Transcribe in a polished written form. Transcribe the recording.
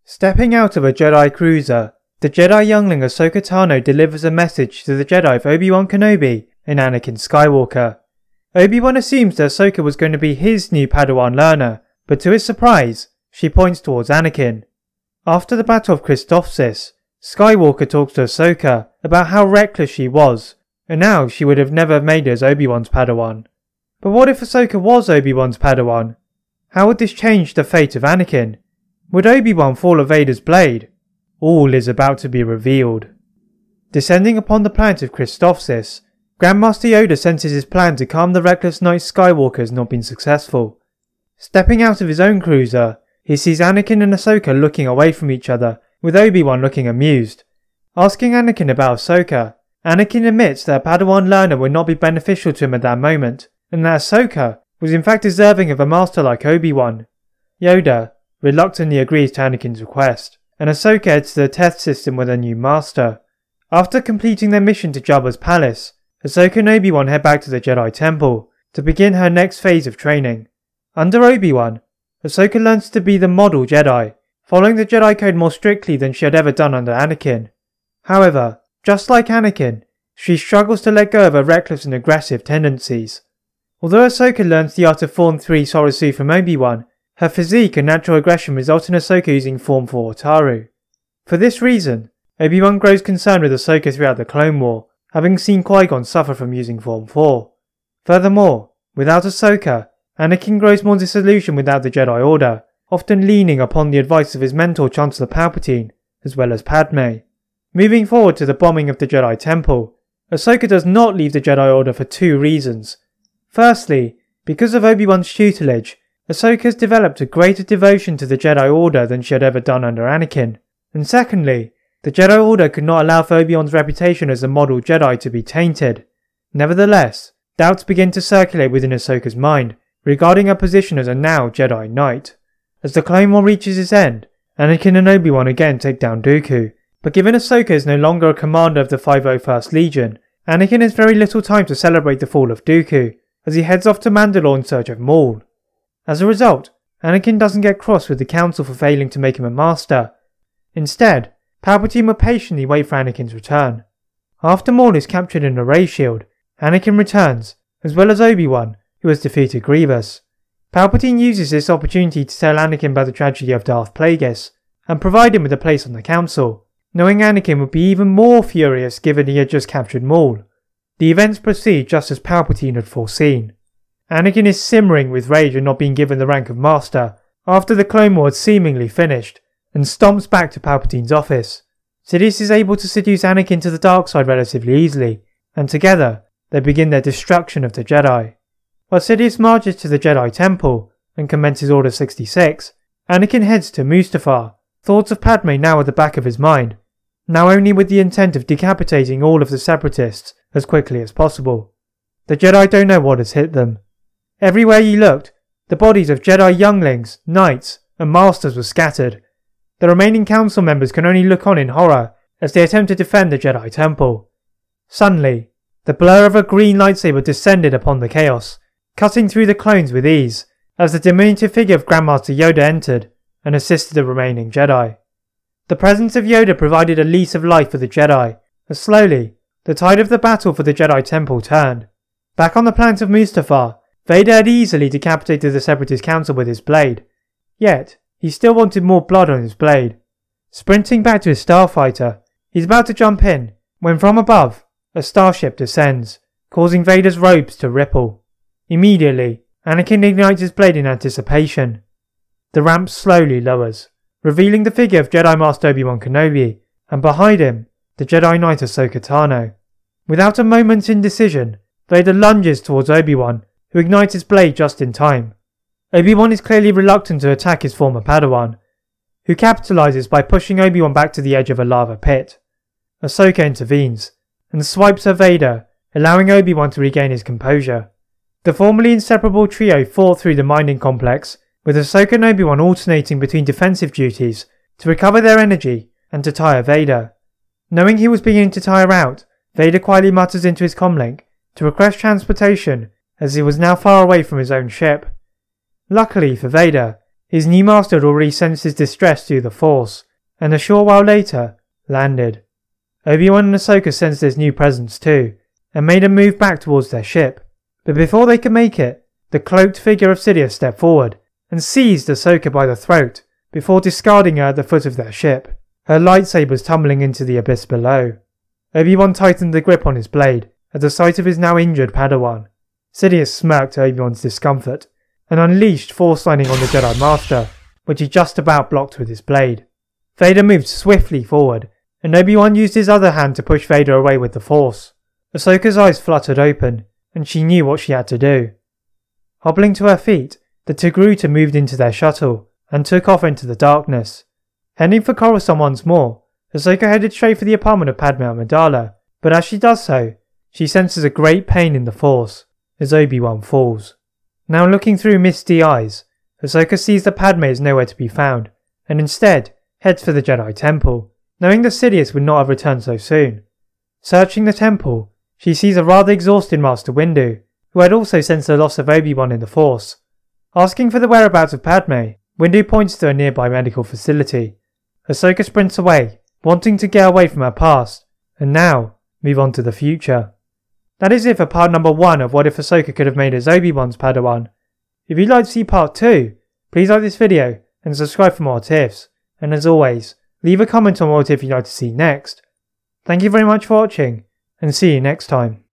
Stepping out of a Jedi cruiser, the Jedi youngling Ahsoka Tano delivers a message to the Jedi of Obi-Wan Kenobi and Anakin Skywalker. Obi-Wan assumes that Ahsoka was going to be his new Padawan learner, but to his surprise, she points towards Anakin. After the Battle of Christophsis, Skywalker talks to Ahsoka about how reckless she was, and now she would have never made her as Obi-Wan's Padawan. But what if Ahsoka was Obi-Wan's Padawan? How would this change the fate of Anakin? Would Obi-Wan fall at Vader's blade? All is about to be revealed. Descending upon the planet of Christophsis, Grandmaster Yoda senses his plan to calm the reckless Knight Skywalker has not been successful. Stepping out of his own cruiser, he sees Anakin and Ahsoka looking away from each other, with Obi-Wan looking amused. Asking Anakin about Ahsoka, Anakin admits that a Padawan learner would not be beneficial to him at that moment, and that Ahsoka was in fact deserving of a master like Obi-Wan. Yoda reluctantly agrees to Anakin's request, and Ahsoka heads to the test system with her new master. After completing their mission to Jabba's palace, Ahsoka and Obi-Wan head back to the Jedi Temple to begin her next phase of training. Under Obi-Wan, Ahsoka learns to be the model Jedi, following the Jedi Code more strictly than she had ever done under Anakin. However, just like Anakin, she struggles to let go of her reckless and aggressive tendencies. Although Ahsoka learns the art of Form 3 Sorosu from Obi-Wan, her physique and natural aggression result in Ahsoka using Form 4 Utaru. For this reason, Obi-Wan grows concerned with Ahsoka throughout the Clone War, having seen Qui-Gon suffer from using Form 4. Furthermore, without Ahsoka, Anakin grows more disillusioned without the Jedi Order, often leaning upon the advice of his mentor Chancellor Palpatine, as well as Padme. Moving forward to the bombing of the Jedi Temple, Ahsoka does not leave the Jedi Order for two reasons. Firstly, because of Obi-Wan's tutelage, Ahsoka has developed a greater devotion to the Jedi Order than she had ever done under Anakin. And secondly, the Jedi Order could not allow for Obi-Wan's reputation as a model Jedi to be tainted. Nevertheless, doubts begin to circulate within Ahsoka's mind regarding her position as a now Jedi Knight. As the Clone War reaches its end, Anakin and Obi-Wan again take down Dooku, but given Ahsoka is no longer a commander of the 501st Legion, Anakin has very little time to celebrate the fall of Dooku, as he heads off to Mandalore in search of Maul. As a result, Anakin doesn't get cross with the Council for failing to make him a master. Instead, Palpatine will patiently wait for Anakin's return. After Maul is captured in a ray shield, Anakin returns, as well as Obi-Wan, who has defeated Grievous. Palpatine uses this opportunity to tell Anakin about the tragedy of Darth Plagueis, and provide him with a place on the Council, knowing Anakin would be even more furious given he had just captured Maul. The events proceed just as Palpatine had foreseen. Anakin is simmering with rage at not being given the rank of Master after the Clone War had seemingly finished, and stomps back to Palpatine's office. Sidious is able to seduce Anakin to the dark side relatively easily, and together they begin their destruction of the Jedi. While Sidious marches to the Jedi Temple and commences Order 66, Anakin heads to Mustafar, thoughts of Padme now at the back of his mind, now only with the intent of decapitating all of the Separatists as quickly as possible. The Jedi don't know what has hit them. Everywhere he looked, the bodies of Jedi younglings, knights, and masters were scattered. The remaining council members can only look on in horror as they attempt to defend the Jedi Temple. Suddenly, the blur of a green lightsaber descended upon the chaos, cutting through the clones with ease, as the diminutive figure of Grandmaster Yoda entered and assisted the remaining Jedi. The presence of Yoda provided a lease of life for the Jedi, as slowly, the tide of the battle for the Jedi Temple turned. Back on the planet of Mustafar, Vader had easily decapitated the Separatist Council with his blade, yet he still wanted more blood on his blade. Sprinting back to his starfighter, he's about to jump in, when from above, a starship descends, causing Vader's robes to ripple. Immediately, Anakin ignites his blade in anticipation. The ramp slowly lowers, revealing the figure of Jedi Master Obi-Wan Kenobi, and behind him, the Jedi Knight Ahsoka Tano. Without a moment's indecision, Vader lunges towards Obi-Wan, who ignites his blade just in time. Obi-Wan is clearly reluctant to attack his former Padawan, who capitalizes by pushing Obi-Wan back to the edge of a lava pit. Ahsoka intervenes, and swipes her Vader, allowing Obi-Wan to regain his composure. The formerly inseparable trio fought through the mining complex, with Ahsoka and Obi-Wan alternating between defensive duties to recover their energy and to tire Vader. Knowing he was beginning to tire out, Vader quietly mutters into his comlink to request transportation as he was now far away from his own ship. Luckily for Vader, His new master had already sensed his distress through the Force, and a short while later, landed. Obi-Wan and Ahsoka sensed his new presence too, and made a move back towards their ship. But before they could make it, the cloaked figure of Sidious stepped forward and seized Ahsoka by the throat before discarding her at the foot of their ship, her lightsabers tumbling into the abyss below. Obi-Wan tightened the grip on his blade at the sight of his now injured Padawan. Sidious smirked at Obi-Wan's discomfort and unleashed Force Lightning on the Jedi Master, which he just about blocked with his blade. Vader moved swiftly forward, and Obi-Wan used his other hand to push Vader away with the Force. Ahsoka's eyes fluttered open, and she knew what she had to do. Hobbling to her feet, the Togruta moved into their shuttle and took off into the darkness. Heading for Coruscant once more, Ahsoka headed straight for the apartment of Padme Amidala, but as she does so, she senses a great pain in the Force as Obi-Wan falls. Now looking through misty eyes, Ahsoka sees that Padme is nowhere to be found, and instead heads for the Jedi Temple, knowing that Sidious would not have returned so soon. Searching the temple, she sees a rather exhausted Master Windu, who had also sensed the loss of Obi-Wan in the Force. Asking for the whereabouts of Padme, Windu points to a nearby medical facility. Ahsoka sprints away, wanting to get away from her past, and now move on to the future. That is it for part number 1 of What If Ahsoka Could Have Made as Obi-Wan's Padawan. If you'd like to see part 2, please like this video and subscribe for more what ifs, and as always, leave a comment on what if you'd like to see next. Thank you very much for watching, and see you next time.